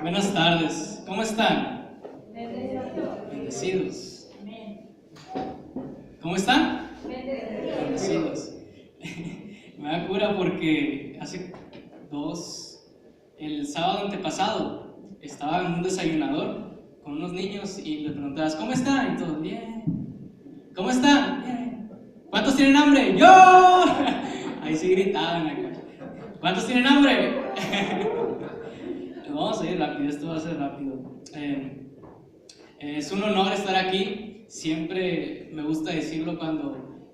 Buenas tardes, ¿cómo están? Bendecidos. ¿Cómo están? Bendecidos. Me da cura porque el sábado antepasado, estaba en un desayunador con unos niños y le preguntabas, ¿cómo están? Y todos, bien. ¿Cómo están? Bien. ¿Cuántos tienen hambre? ¡Yo! Ahí sí gritaban acá. ¿Cuántos tienen hambre? Vamos a ir rápido, esto va a ser rápido. Es un honor estar aquí. Siempre me gusta decirlo cuando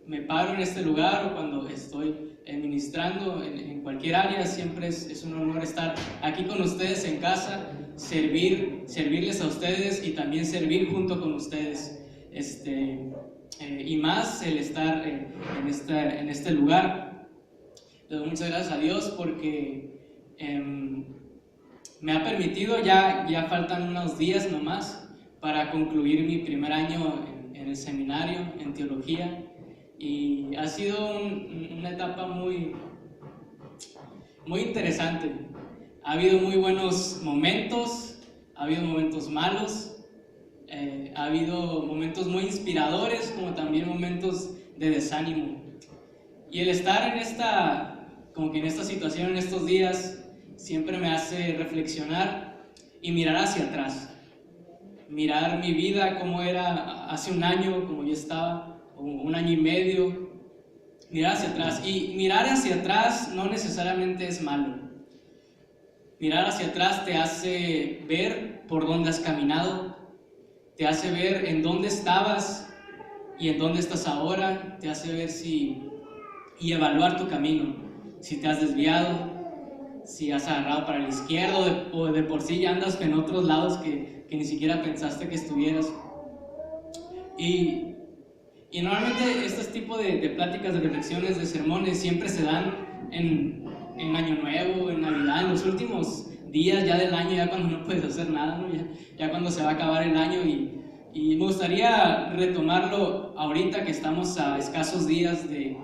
me paro en este lugar o cuando estoy ministrando en cualquier área. Siempre es un honor estar aquí con ustedes en casa, servirles a ustedes y también servir junto con ustedes. Y más el estar en este lugar. Le doy muchas gracias a Dios porque me ha permitido, ya faltan unos días nomás para concluir mi primer año en el seminario, en teología, y ha sido una etapa muy interesante. Ha habido muy buenos momentos, ha habido momentos malos, ha habido momentos muy inspiradores, como también momentos de desánimo. Y el estar en esta situación, en estos días, siempre me hace reflexionar y mirar hacia atrás. Mirar mi vida como era hace un año, como yo estaba, o un año y medio. Mirar hacia atrás. Y mirar hacia atrás no necesariamente es malo. Mirar hacia atrás te hace ver por dónde has caminado, te hace ver en dónde estabas y en dónde estás ahora, te hace ver y evaluar tu camino, si te has desviado, si has agarrado para la izquierda o de por sí ya andas en otros lados que ni siquiera pensaste que estuvieras. Y normalmente estos tipos de pláticas, de reflexiones, de sermones siempre se dan en Año Nuevo, en Navidad, en los últimos días ya del año, ya cuando no puedes hacer nada, ¿no? ya cuando se va a acabar el año. Y me gustaría retomarlo ahorita que estamos a escasos días de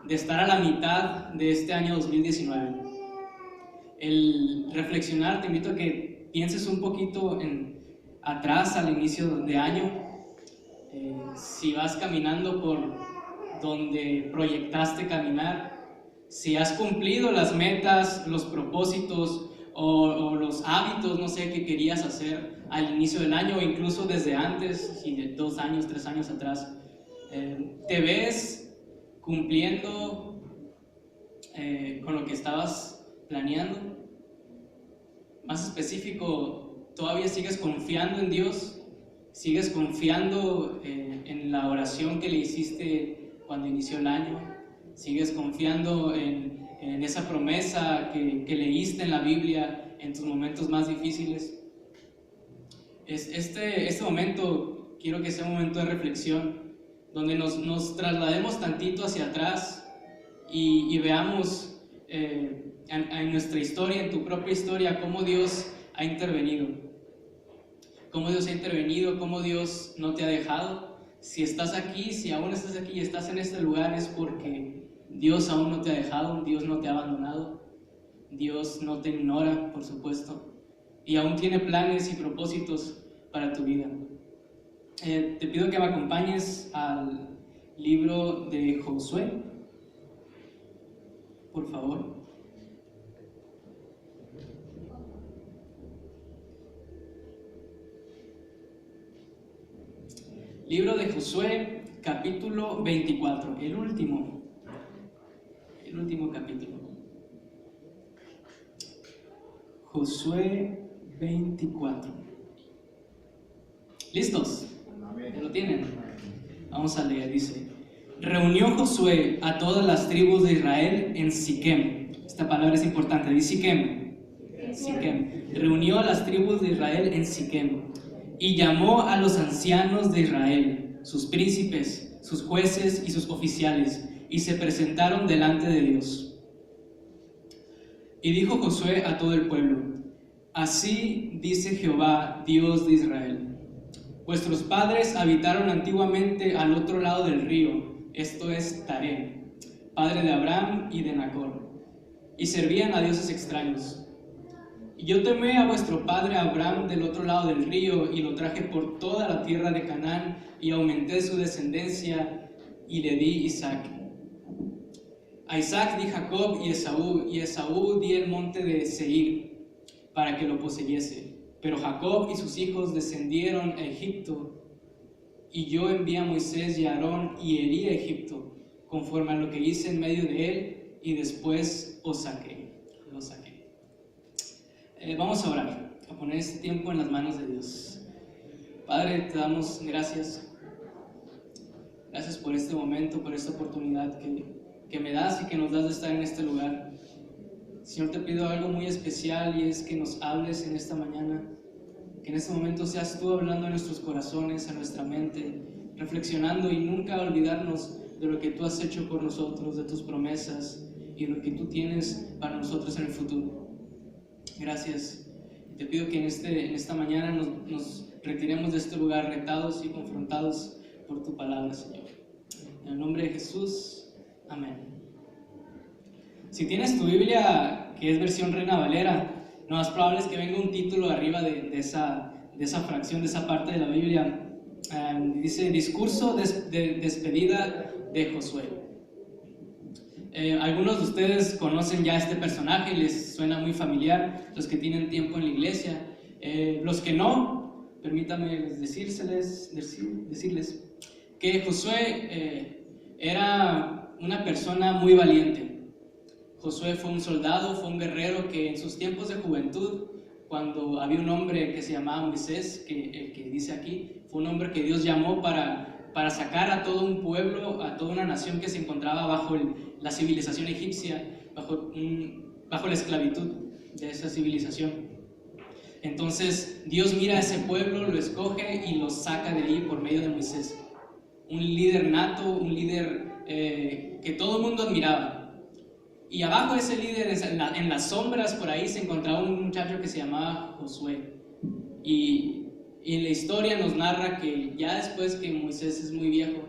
estar a la mitad de este año 2019. El reflexionar, te invito a que pienses un poquito atrás al inicio de año, si vas caminando por donde proyectaste caminar, si has cumplido las metas, los propósitos o los hábitos, no sé, que querías hacer al inicio del año o incluso desde antes, si de 2 años, 3 años atrás, te ves cumpliendo con lo que estabas planeando. Más específico, ¿todavía sigues confiando en Dios? ¿Sigues confiando en la oración que le hiciste cuando inició el año? ¿Sigues confiando en esa promesa que leíste en la Biblia en tus momentos más difíciles? Este momento quiero que sea un momento de reflexión, donde nos traslademos tantito hacia atrás y veamos en nuestra historia, en tu propia historia, cómo Dios ha intervenido. Cómo Dios ha intervenido, cómo Dios no te ha dejado. Si estás aquí, si aún estás aquí y estás en este lugar, es porque Dios aún no te ha dejado, Dios no te ha abandonado, Dios no te ignora, por supuesto, y aún tiene planes y propósitos para tu vida. Te pido que me acompañes al libro de Josué, por favor. Libro de Josué, capítulo 24, el último capítulo. Josué 24. ¿Listos? ¿Ya lo tienen? Vamos a leer, dice: reunió Josué a todas las tribus de Israel en Siquem. Esta palabra es importante, dice Siquem. Reunió a las tribus de Israel en Siquem y llamó a los ancianos de Israel, sus príncipes, sus jueces y sus oficiales, y se presentaron delante de Dios. Y dijo Josué a todo el pueblo: así dice Jehová, Dios de Israel: vuestros padres habitaron antiguamente al otro lado del río, esto es Taré, padre de Abraham y de Nacor, y servían a dioses extraños. Y yo tomé a vuestro padre Abraham del otro lado del río y lo traje por toda la tierra de Canaán y aumenté su descendencia y le di Isaac. A Isaac di Jacob y Esaú di el monte de Seir para que lo poseyese. Pero Jacob y sus hijos descendieron a Egipto, y yo envié a Moisés y a Aarón y herí a Egipto, conforme a lo que hice en medio de él, y después lo saqué. Vamos a orar, a poner este tiempo en las manos de Dios. Padre, te damos gracias. Gracias por este momento, por esta oportunidad que me das y que nos das de estar en este lugar. Señor, te pido algo muy especial, y es que nos hables en esta mañana, que en este momento seas tú hablando a nuestros corazones, a nuestra mente, reflexionando y nunca olvidarnos de lo que tú has hecho por nosotros, de tus promesas y lo que tú tienes para nosotros en el futuro. Gracias. Te pido que en esta mañana nos retiremos de este lugar retados y confrontados por tu palabra, Señor. En el nombre de Jesús, amén. Si tienes tu Biblia, que es versión Reina Valera, lo más probable es que venga un título arriba de esa fracción, de esa parte de la Biblia. Dice Discurso de despedida de Josué. Algunos de ustedes conocen ya este personaje, les suena muy familiar, los que tienen tiempo en la iglesia. Los que no, permítanme decirles que Josué era una persona muy valiente. Josué fue un soldado, fue un guerrero que en sus tiempos de juventud, cuando había un hombre que se llamaba Moisés, que dice aquí, fue un hombre que Dios llamó para sacar a todo un pueblo, a toda una nación que se encontraba bajo la civilización egipcia, bajo la esclavitud de esa civilización. Entonces Dios mira a ese pueblo, lo escoge y lo saca de ahí por medio de Moisés. Un líder nato, un líder que todo el mundo admiraba. Y abajo de ese líder, en las sombras por ahí, se encontraba un muchacho que se llamaba Josué. Y en la historia nos narra que ya después que Moisés es muy viejo,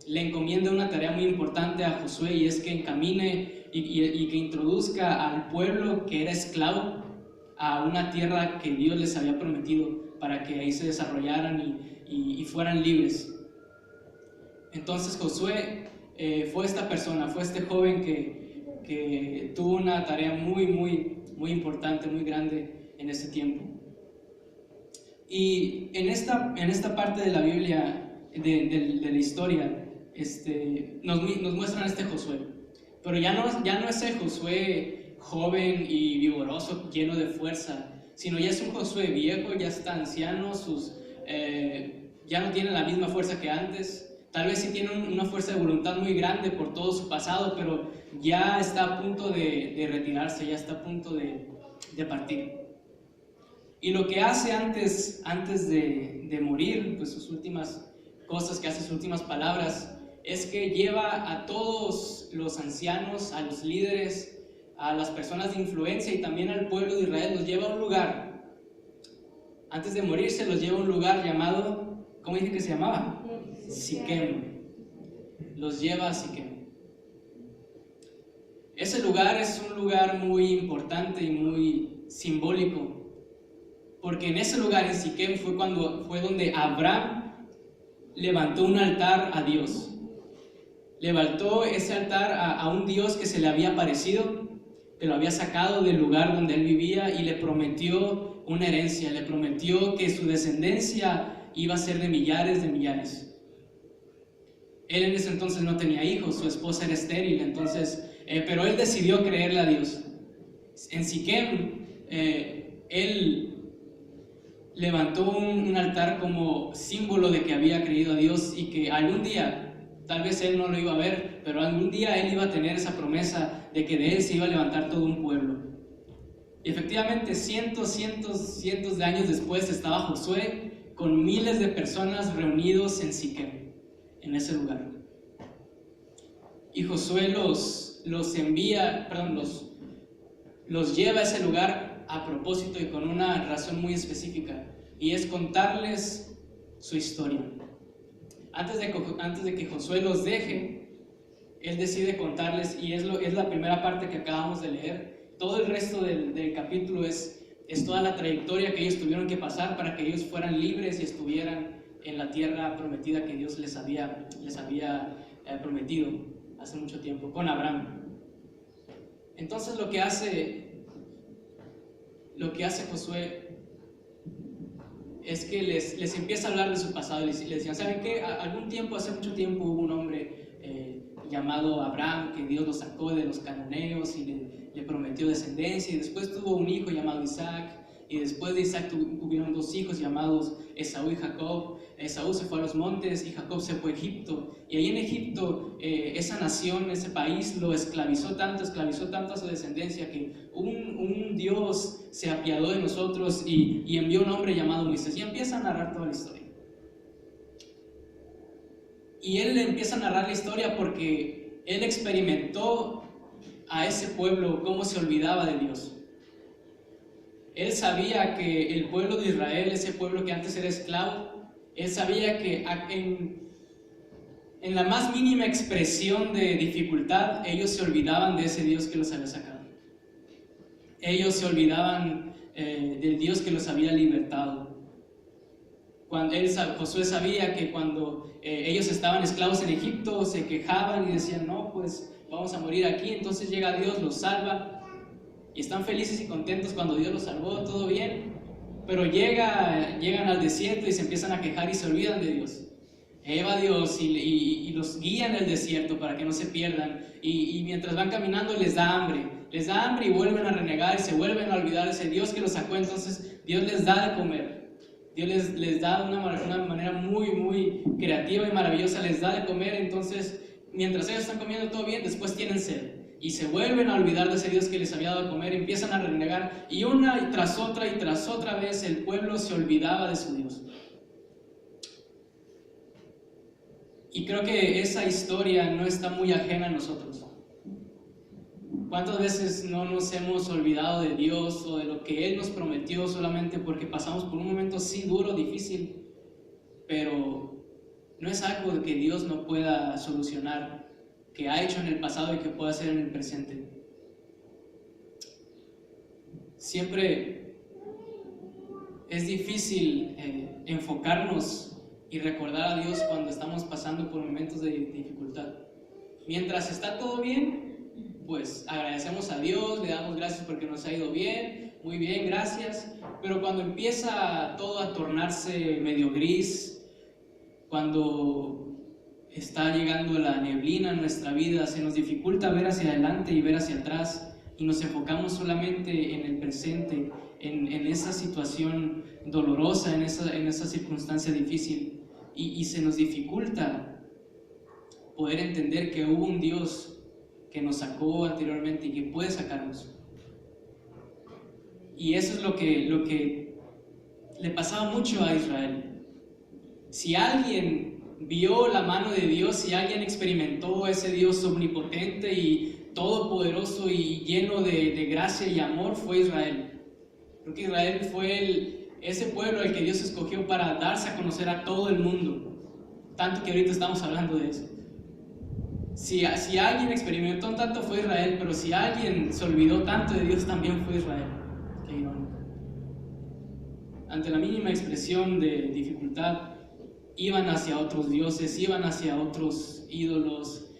le encomienda una tarea muy importante a Josué, y es que encamine y que introduzca al pueblo que era esclavo a una tierra que Dios les había prometido para que ahí se desarrollaran y fueran libres. Entonces Josué fue esta persona, fue este joven que tuvo una tarea muy importante, muy grande en ese tiempo. Y en esta parte de la Biblia, de la historia, nos muestran a este Josué. Pero ya no es el Josué joven y vigoroso, lleno de fuerza, sino ya es un Josué viejo, ya está anciano, ya no tiene la misma fuerza que antes. Tal vez sí tiene una fuerza de voluntad muy grande por todo su pasado, pero ya está a punto de retirarse, ya está a punto de partir. Y lo que hace antes de morir, pues sus últimas cosas que hace, sus últimas palabras, es que lleva a todos los ancianos, a los líderes, a las personas de influencia y también al pueblo de Israel, los lleva a un lugar. Antes de morirse los lleva a un lugar llamado, ¿cómo dije que se llamaba? Siquem. Los lleva a Siquem. Ese lugar es un lugar muy importante y muy simbólico, porque en ese lugar, en Siquem, fue donde Abraham levantó un altar a Dios. Levantó ese altar a un Dios que se le había aparecido, que lo había sacado del lugar donde él vivía y le prometió una herencia, le prometió que su descendencia iba a ser de millares de millares. Él en ese entonces no tenía hijos, su esposa era estéril, pero él decidió creerle a Dios. En Siquem, él levantó un altar como símbolo de que había creído a Dios y que algún día, tal vez él no lo iba a ver, pero algún día él iba a tener esa promesa de que de él se iba a levantar todo un pueblo. Y efectivamente, cientos de años después estaba Josué con miles de personas reunidos en Siquem, en ese lugar. Y Josué los lleva a ese lugar a propósito y con una razón muy específica, y es contarles su historia. Antes de que Josué los deje, él decide contarles, y es la primera parte que acabamos de leer. todo el resto del capítulo es toda la trayectoria que ellos tuvieron que pasar para que ellos fueran libres y estuvieran en la tierra prometida que Dios les había prometido hace mucho tiempo, con Abraham. Entonces lo que hace Josué es que les empieza a hablar de su pasado. Les decían, ¿saben qué? Hace mucho tiempo hubo un hombre llamado Abraham, que Dios lo sacó de los cananeos y le prometió descendencia, y después tuvo un hijo llamado Isaac, y después de Isaac tuvieron 2 hijos llamados Esaú y Jacob. Esaú se fue a los montes y Jacob se fue a Egipto, y ahí en Egipto esa nación, ese país lo esclavizó tanto a su descendencia que un Dios se apiadó de nosotros y envió un hombre llamado Moisés, y empieza a narrar toda la historia. Y él empieza a narrar la historia porque él experimentó a ese pueblo cómo se olvidaba de Dios. Él sabía que el pueblo de Israel, ese pueblo que antes era esclavo, él sabía que en la más mínima expresión de dificultad, ellos se olvidaban de ese Dios que los había sacado. Ellos se olvidaban del Dios que los había libertado. Josué sabía que cuando ellos estaban esclavos en Egipto, se quejaban y decían, no, pues vamos a morir aquí. Entonces llega Dios, los salva, y están felices y contentos cuando Dios los salvó, todo bien. Pero llegan al desierto y se empiezan a quejar y se olvidan de Dios. Va Dios y los guía en el desierto para que no se pierdan, y mientras van caminando les da hambre y vuelven a renegar y se vuelven a olvidar de ese Dios que los sacó. Entonces Dios les da de comer. Dios les da de una manera muy, muy creativa y maravillosa, les da de comer. Entonces, mientras ellos están comiendo todo bien, después tienen sed y se vuelven a olvidar de ese Dios que les había dado de comer, empiezan a renegar, y una tras otra vez el pueblo se olvidaba de su Dios. Y creo que esa historia no está muy ajena a nosotros. ¿Cuántas veces no nos hemos olvidado de Dios o de lo que Él nos prometió solamente porque pasamos por un momento sí duro, difícil? Pero no es algo que Dios no pueda solucionar, que ha hecho en el pasado y que pueda hacer en el presente. Siempre es difícil enfocarnos y recordar a Dios cuando estamos pasando por momentos de dificultad. Mientras está todo bien, pues agradecemos a Dios, le damos gracias porque nos ha ido bien, muy bien, gracias. Pero cuando empieza todo a tornarse medio gris, cuando está llegando la neblina en nuestra vida, se nos dificulta ver hacia adelante y ver hacia atrás, y nos enfocamos solamente en el presente, en esa situación dolorosa, en esa circunstancia difícil, y se nos dificulta poder entender que hubo un Dios que nos sacó anteriormente y que puede sacarnos. Y eso es lo que le pasaba mucho a Israel. Si alguien vio la mano de Dios, si alguien experimentó ese Dios omnipotente y todopoderoso y lleno de gracia y amor, fue Israel. Creo que Israel fue ese pueblo al que Dios escogió para darse a conocer a todo el mundo, tanto que ahorita estamos hablando de eso. Si alguien experimentó tanto fue Israel, pero si alguien se olvidó tanto de Dios también fue Israel. Qué irónico. Ante la mínima expresión de dificultad, iban hacia otros dioses, iban hacia otros ídolos,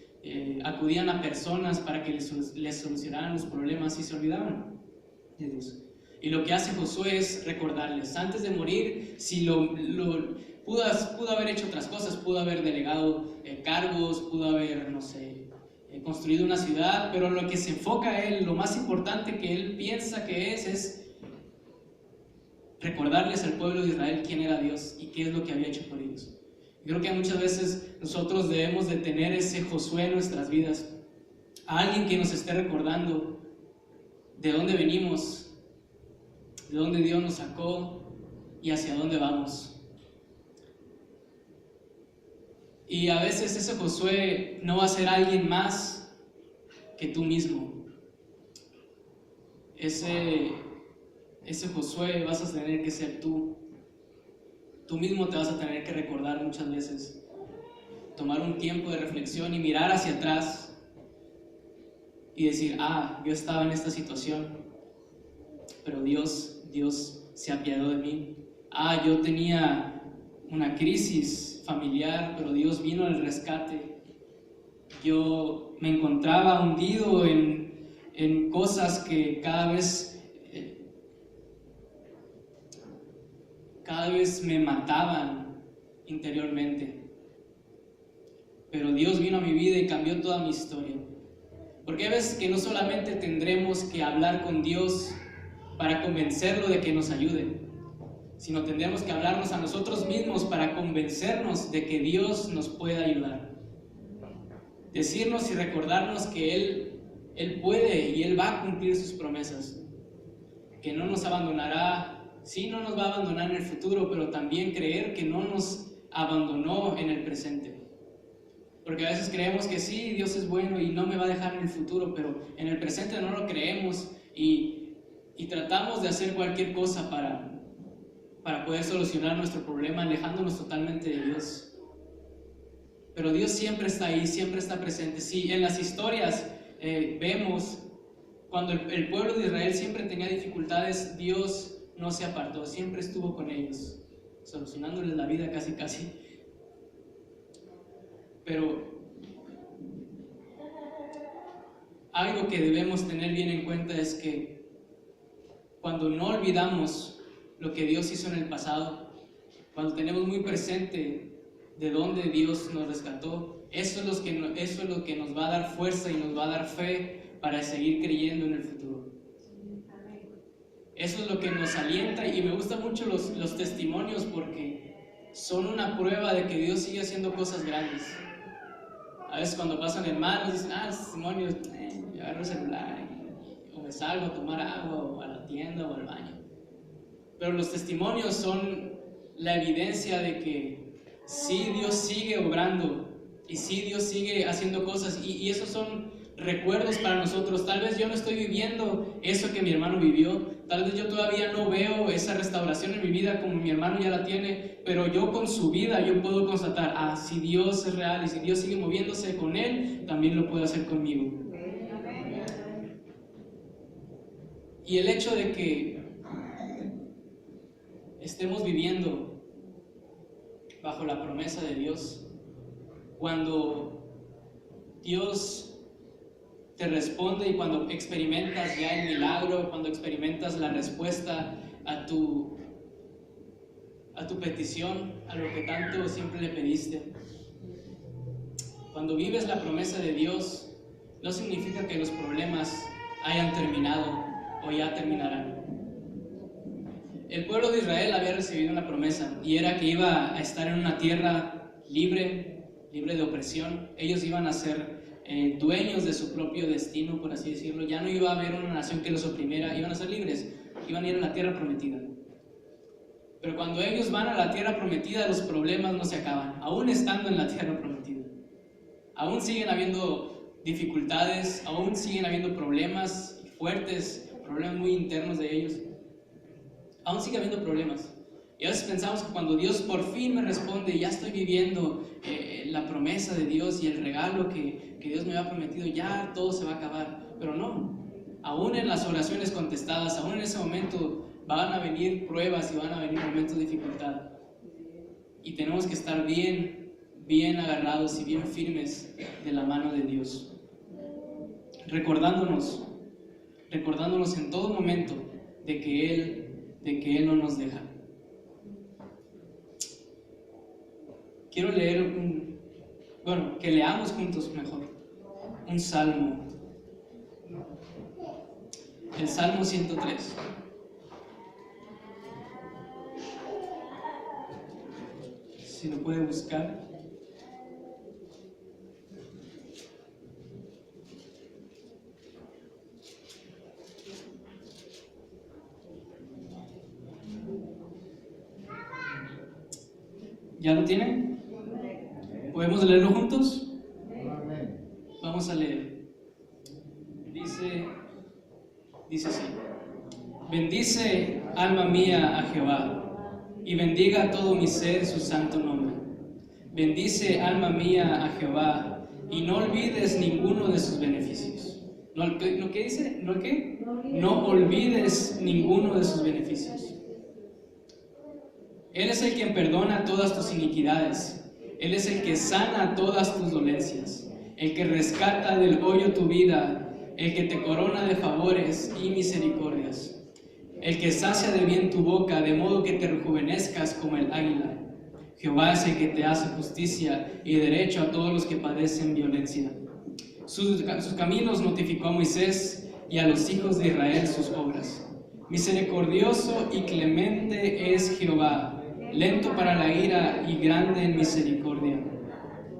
acudían a personas para que les solucionaran los problemas y se olvidaban de Dios. Y lo que hace Josué es recordarles, antes de morir, si pudo haber hecho otras cosas, pudo haber delegado cargos, pudo haber, no sé, construido una ciudad, pero lo que se enfoca a él, lo más importante que él piensa que es recordarles al pueblo de Israel quién era Dios y qué es lo que había hecho por ellos. Y creo que muchas veces nosotros debemos de tener ese Josué en nuestras vidas, a alguien que nos esté recordando de dónde venimos, de dónde Dios nos sacó y hacia dónde vamos. Y a veces ese Josué no va a ser alguien más que tú mismo. Ese Josué vas a tener que ser tú. Tú mismo te vas a tener que recordar muchas veces. Tomar un tiempo de reflexión y mirar hacia atrás y decir, yo estaba en esta situación, pero Dios se apiadó de mí. Yo tenía una crisis familiar, pero Dios vino al rescate. Yo me encontraba hundido en cosas que cada vez me mataban interiormente. Pero Dios vino a mi vida y cambió toda mi historia. Porque hay veces que no solamente tendremos que hablar con Dios para convencerlo de que nos ayude, sino tendremos que hablarnos a nosotros mismos para convencernos de que Dios nos puede ayudar. Decirnos y recordarnos que Él puede y Él va a cumplir sus promesas, que no nos abandonará. Sí, no nos va a abandonar en el futuro, pero también creer que no nos abandonó en el presente. Porque a veces creemos que sí, Dios es bueno y no me va a dejar en el futuro, pero en el presente no lo creemos y tratamos de hacer cualquier cosa para poder solucionar nuestro problema, alejándonos totalmente de Dios. Pero Dios siempre está ahí, siempre está presente. Sí, en las historias vemos cuando el pueblo de Israel siempre tenía dificultades, Dios no se apartó, siempre estuvo con ellos, solucionándoles la vida casi. Pero algo que debemos tener bien en cuenta es que cuando no olvidamos lo que Dios hizo en el pasado, cuando tenemos muy presente de dónde Dios nos rescató, eso es lo que nos va a dar fuerza y nos va a dar fe para seguir creyendo en el futuro. Eso es lo que nos alienta, y me gustan mucho los testimonios porque son una prueba de que Dios sigue haciendo cosas grandes. A veces cuando pasan hermanos dicen, los testimonios, yo agarro el celular o me salgo a tomar agua o a la tienda o al baño. Pero los testimonios son la evidencia de que sí, Dios sigue obrando y sí, Dios sigue haciendo cosas, y esos son recuerdos para nosotros. Tal vez yo no estoy viviendo eso que mi hermano vivió, tal vez yo todavía no veo esa restauración en mi vida como mi hermano ya la tiene, pero yo con su vida yo puedo constatar, si Dios es real y si Dios sigue moviéndose con él, también lo puede hacer conmigo. Y el hecho de que estemos viviendo bajo la promesa de Dios, cuando Dios te responde y cuando experimentas ya el milagro, cuando experimentas la respuesta a tu petición, a lo que tanto siempre le pediste, cuando vives la promesa de Dios, no significa que los problemas hayan terminado o ya terminarán. El pueblo de Israel había recibido una promesa, y era que iba a estar en una tierra libre de opresión. Ellos iban a ser dueños de su propio destino, por así decirlo. Ya no iba a haber una nación que los oprimiera, iban a ser libres, iban a ir a la tierra prometida. Pero cuando ellos van a la tierra prometida, los problemas no se acaban, aún estando en la tierra prometida. Aún siguen habiendo dificultades, aún siguen habiendo problemas fuertes, problemas muy internos de ellos. Aún sigue habiendo problemas. Y a veces pensamos que cuando Dios por fin me responde, ya estoy viviendo la promesa de Dios y el regalo que Dios me había prometido, ya todo se va a acabar. Pero no, aún en las oraciones contestadas, aún en ese momento van a venir pruebas y van a venir momentos de dificultad. Y tenemos que estar bien agarrados y bien firmes de la mano de Dios, recordándonos en todo momento de que Él no nos deja. Quiero leer que leamos juntos mejor un salmo, el Salmo 103. Si lo puede buscar. ¿Ya lo tienen? ¿Podemos leerlo juntos? Vamos a leer. Dice así: bendice, alma mía, a Jehová, y bendiga todo mi ser su santo nombre. Bendice, alma mía, a Jehová, y no olvides ninguno de sus beneficios. ¿Qué dice? No olvides ninguno de sus beneficios. Él es el quien perdona todas tus iniquidades. Él es el que sana todas tus dolencias, el que rescata del hoyo tu vida, el que te corona de favores y misericordias, el que sacia de bien tu boca, de modo que te rejuvenezcas como el águila. Jehová es el que te hace justicia y derecho a todos los que padecen violencia. Sus caminos notificó a Moisés y a los hijos de Israel sus obras. Misericordioso y clemente es Jehová, lento para la ira y grande en misericordia.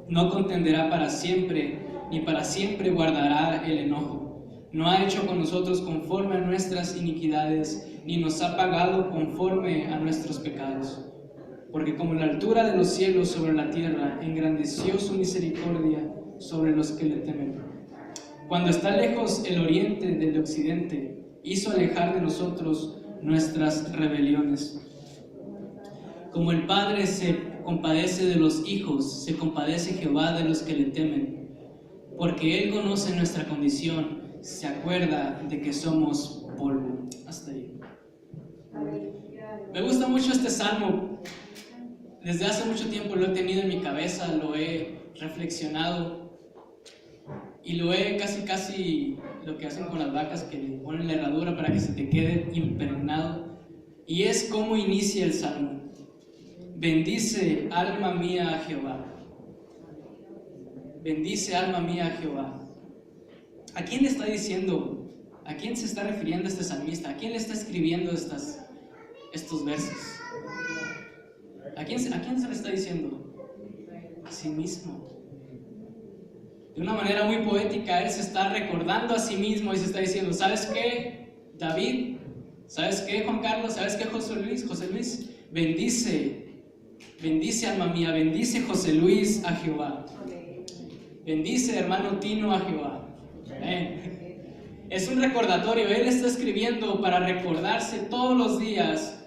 No contenderá para siempre, ni para siempre guardará el enojo. No ha hecho con nosotros conforme a nuestras iniquidades, ni nos ha pagado conforme a nuestros pecados. Porque como la altura de los cielos sobre la tierra, engrandeció su misericordia sobre los que le temen. Cuando está lejos el oriente del occidente, hizo alejar de nosotros nuestras rebeliones. Como el Padre se compadece de los hijos, se compadece Jehová de los que le temen. Porque Él conoce nuestra condición, se acuerda de que somos polvo. Hasta ahí. Me gusta mucho este salmo. Desde hace mucho tiempo lo he tenido en mi cabeza, lo he reflexionado y lo he casi lo que hacen con las vacas, que le ponen la herradura para que se te quede impregnado. Y es como inicia el salmo. Bendice alma mía a Jehová. Bendice alma mía a Jehová. ¿A quién le está diciendo? ¿A quién se está refiriendo este salmista? ¿A quién le está escribiendo estos versos? ¿A quién se le está diciendo? A sí mismo. De una manera muy poética, él se está recordando a sí mismo y se está diciendo, ¿sabes qué, David? ¿Sabes qué, Juan Carlos? ¿Sabes qué, José Luis? Bendice alma mía, bendice José Luis a Jehová. Bendice hermano Tino a Jehová. Es un recordatorio, él está escribiendo para recordarse todos los días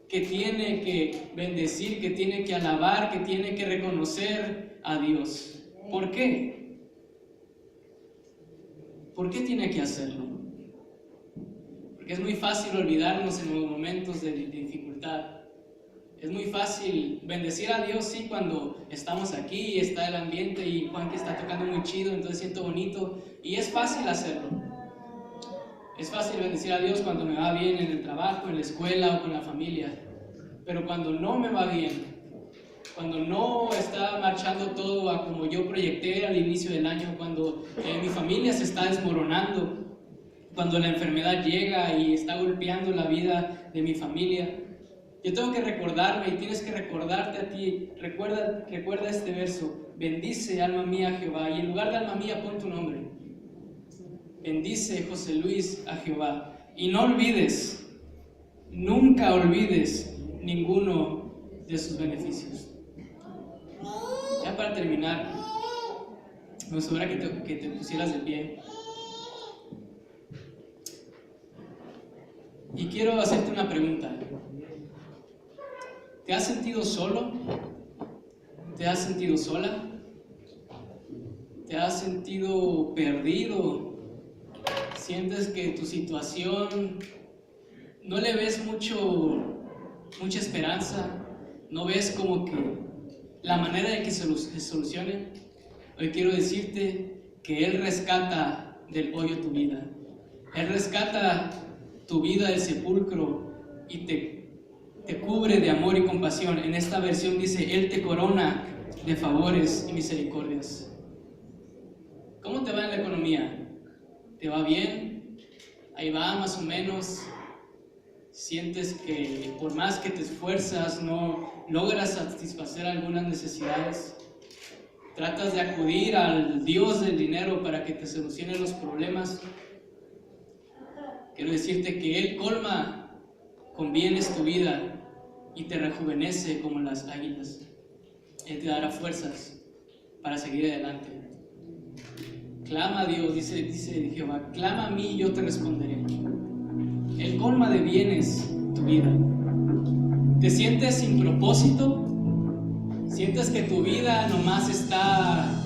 que tiene que bendecir, que tiene que alabar, que tiene que reconocer a Dios. ¿Por qué? ¿Por qué tiene que hacerlo? Porque es muy fácil olvidarnos en los momentos de dificultad. Es muy fácil bendecir a Dios, sí, cuando estamos aquí y está el ambiente y Juan que está tocando muy chido, entonces siento bonito y es fácil hacerlo. Es fácil bendecir a Dios cuando me va bien en el trabajo, en la escuela o con la familia. Pero cuando no me va bien, cuando no está marchando todo a como yo proyecté al inicio del año, cuando mi familia se está desmoronando, cuando la enfermedad llega y está golpeando la vida de mi familia, yo tengo que recordarme y tienes que recordarte a ti. Recuerda este verso: bendice alma mía a Jehová, y en lugar de alma mía pon tu nombre. Bendice José Luis a Jehová y no olvides, nunca olvides ninguno de sus beneficios. Ya para terminar, me gustaría que te pusieras de pie y quiero hacerte una pregunta. ¿Te has sentido solo? ¿Te has sentido sola? ¿Te has sentido perdido? ¿Sientes que tu situación no le ves mucha esperanza? ¿No ves como que la manera de que se solucione? Hoy quiero decirte que Él rescata del hoyo tu vida. Él rescata tu vida del sepulcro y te cubre de amor y compasión. En esta versión dice, Él te corona de favores y misericordias. ¿Cómo te va en la economía? ¿Te va bien? Ahí va, más o menos. ¿Sientes que por más que te esfuerzas no logras satisfacer algunas necesidades? ¿Tratas de acudir al Dios del dinero para que te solucione los problemas? Quiero decirte que Él colma con bienes tu vida y te rejuvenece como las águilas. Él te dará fuerzas para seguir adelante. Clama a Dios, dice Jehová, clama a mí y yo te responderé. Él colma de bienes tu vida. ¿Te sientes sin propósito? ¿Sientes que tu vida nomás está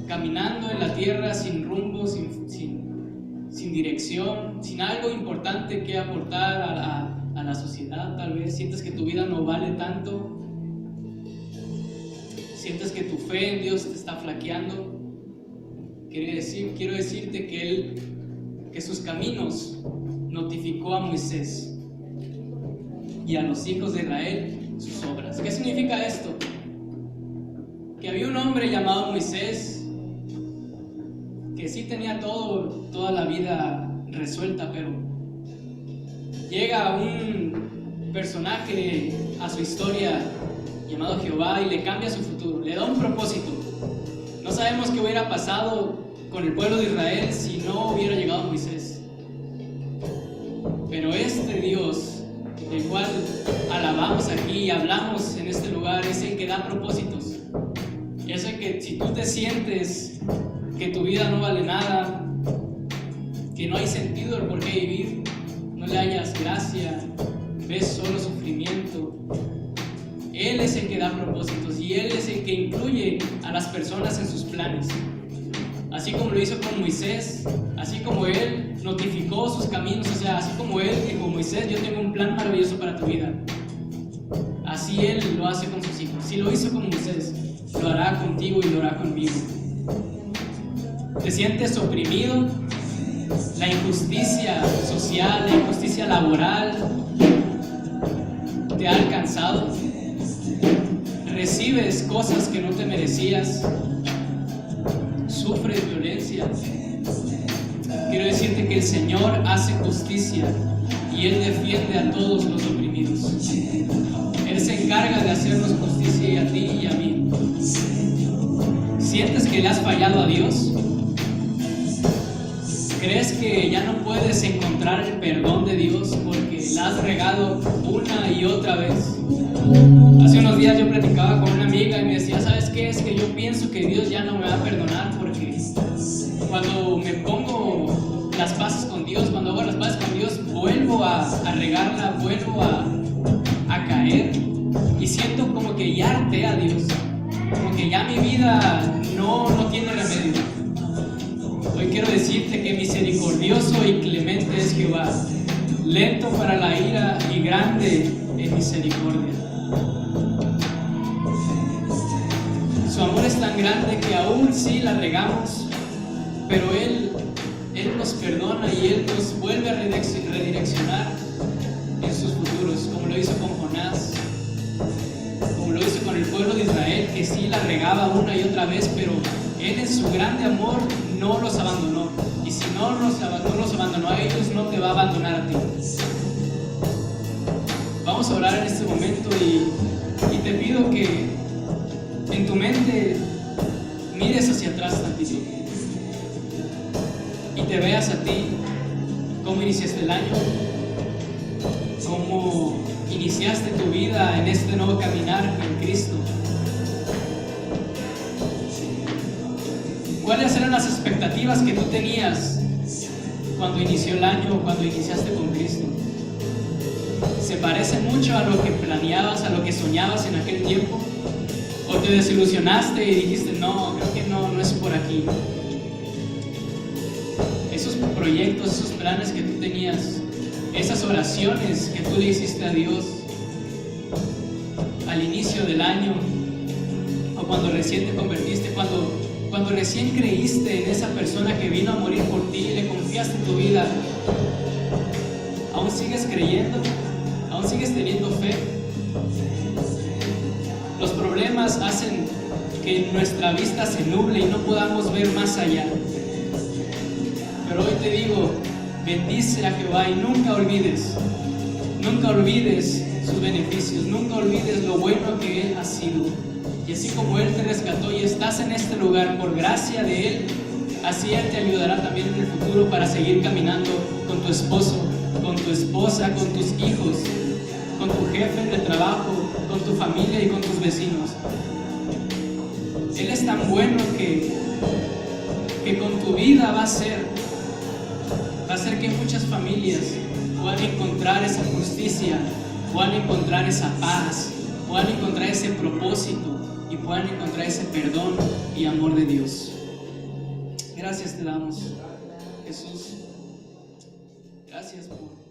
caminando en la tierra sin rumbo, sin sin dirección, sin algo importante que aportar a la sociedad. Tal vez sientes que tu vida no vale tanto, sientes que tu fe en Dios te está flaqueando. Quiero decirte que sus caminos notificó a Moisés y a los hijos de Israel sus obras. ¿Qué significa esto? Que había un hombre llamado Moisés que sí tenía toda la vida resuelta, pero llega un personaje a su historia llamado Jehová y le cambia su futuro, le da un propósito. No sabemos qué hubiera pasado con el pueblo de Israel si no hubiera llegado Moisés. Pero este Dios, el cual alabamos aquí y hablamos en este lugar, es el que da propósitos. Es el que, si tú te sientes que tu vida no vale nada, que no hay sentido el por qué vivir, no le hallas gracia, ves solo sufrimiento, Él es el que da propósitos y Él es el que incluye a las personas en sus planes. Así como lo hizo con Moisés, así como Él notificó sus caminos, o sea, así como Él dijo: Moisés, yo tengo un plan maravilloso para tu vida. Así Él lo hace con sus hijos. Si lo hizo con Moisés, lo hará contigo y lo hará conmigo. ¿Te sientes oprimido? La injusticia social, la injusticia laboral te ha alcanzado. Recibes cosas que no te merecías. Sufres violencia. Quiero decirte que el Señor hace justicia y Él defiende a todos los oprimidos. Él se encarga de hacernos justicia a ti y a mí. ¿Sientes que le has fallado a Dios? ¿Crees que ya no puedes encontrar el perdón de Dios porque la has regado una y otra vez? Hace unos días yo platicaba con una amiga y me decía: ¿sabes qué? Es que yo pienso que Dios ya no me va a perdonar porque cuando me pongo las paces con Dios, cuando hago las paces con Dios, vuelvo a regarla, vuelvo a caer y siento como que ya harté a Dios, como que ya mi vida no tiene remedio. Hoy quiero decirte que misericordioso y clemente es Jehová, lento para la ira y grande en misericordia. Su amor es tan grande que aún si la regamos, pero Él nos perdona y Él nos vuelve a redireccionar en sus futuros, como lo hizo con Jonás, como lo hizo con el pueblo de Israel, que sí la regaba una y otra vez, pero Él en su grande amor no los abandonó. Y si no los abandonó a ellos, no te va a abandonar a ti. Vamos a orar en este momento y te pido que en tu mente mires hacia atrás tantito y te veas a ti, cómo iniciaste el año, cómo iniciaste tu vida en este nuevo caminar con Cristo. ¿Cuáles eran las expectativas que tú tenías cuando inició el año o cuando iniciaste con Cristo? ¿Se parece mucho a lo que planeabas, a lo que soñabas en aquel tiempo? ¿O te desilusionaste y dijiste: no, creo que no es por aquí? Esos proyectos, esos planes que tú tenías, esas oraciones que tú le hiciste a Dios al inicio del año, o cuando recién te convertiste, cuando recién creíste en esa persona que vino a morir por ti y le confiaste tu vida, ¿aún sigues creyendo? ¿Aún sigues teniendo fe? Los problemas hacen que nuestra vista se nuble y no podamos ver más allá. Pero hoy te digo: bendice a Jehová y nunca olvides sus beneficios, nunca olvides lo bueno que Él ha sido. Y así como Él te rescató y estás en este lugar por gracia de Él, así Él te ayudará también en el futuro para seguir caminando con tu esposo, con tu esposa, con tus hijos, con tu jefe de trabajo, con tu familia y con tus vecinos. Él es tan bueno que con tu vida va a hacer que muchas familias puedan encontrar esa justicia, puedan encontrar esa paz, puedan encontrar ese propósito y puedan encontrar ese perdón y amor de Dios. Gracias te damos, Jesús. gracias por